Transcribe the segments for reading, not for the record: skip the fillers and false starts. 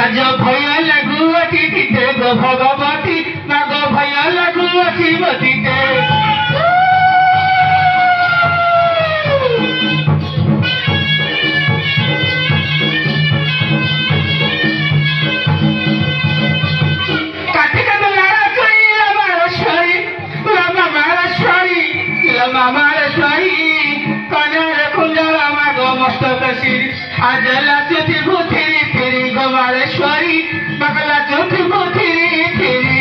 आज भैया लगू अतिथिते गो भगवती मागो भैया लगू अतिमतीते आज लाचुती भूथिरी थिरी गोमालेश्वरी बगला चुती भूथिरी थिरी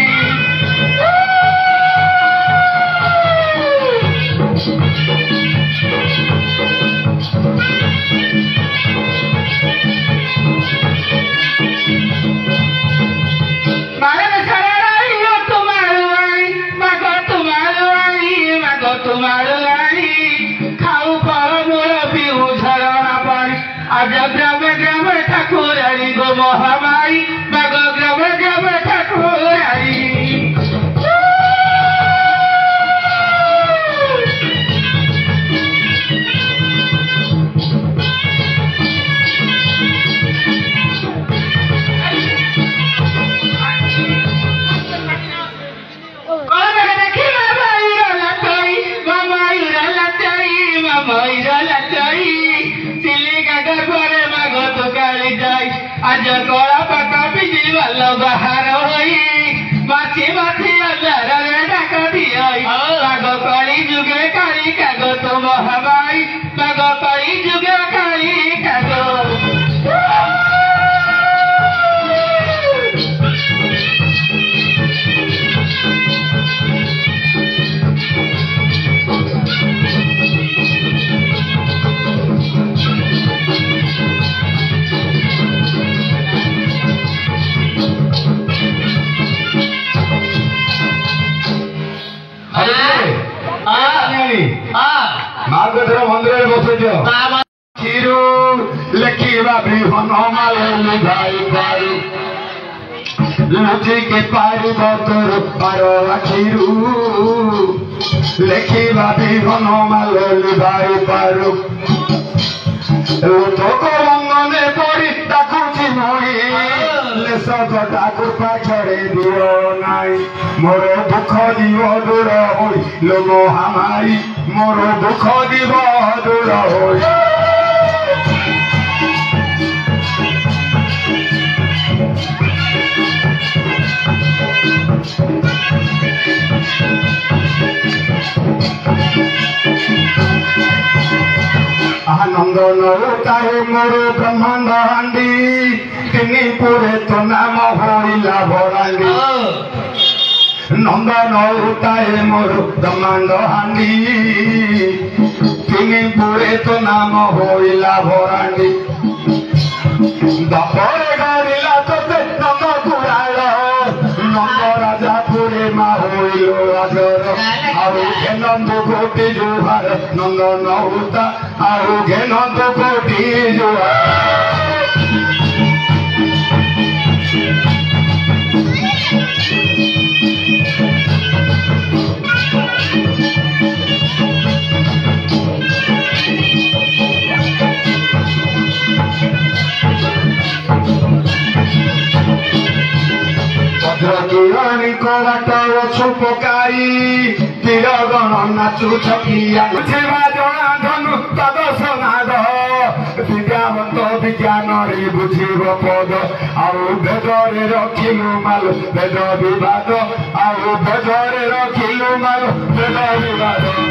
मारे सराई हो तुम्हारो आई मागो तुम्हारो आई खाऊ पर मोर पिऊ झरणा पानी आज ग्रामे ग्रामे ठाकुरानी गो महामाई मागो ग्रामे ग्रामे ठाकुरानी आज कड़ा पका बिजी वाला बाहर होई माछी माछी अल्लाह रे डाका दियाई मागो कड़ी जुगे कड़ी कागो तो महामाई मागो कड़ी जुगे कड़ी कागो मार्गधर मंदिर बसुच क्षीरु लेखिबा विहन मालू भाई पारू लुचि के पारू तोर पार क्षीरु लेखिबा विहन मालू भाई पारू तो रंगने पड़ी डाकुची मणि लेसक डाकु पाछड़े दियो नाई मोर दुख दिव दूर होई लोगो हमारी मोर दुख दिव दूर होई आनंद नौकाए मोर ब्रह्मांड हांडी तिनी पुरे तो नाम होइला भरांडी नंद नौकाए मोर ब्रह्मांड हांडी तिनी पुरे तो नाम होइला भरांडी दपरे गरिला तोते नंद कुराळ नंद राजा पुरे मा होइलो राजर आउ नंद कोटि जुहार नंद नौता आउ नंद कोटि जुहार किरानी को बाटो छुपकाई तीर गण नाचु छकिया बुझेवा जଣା धनु तद सनाद विद्यावंत विज्ञान रे बुझिब पद आउ बेदरे रखिलु माल वेद विवाद आउ बेदरे रखिलु माल वेद विवाद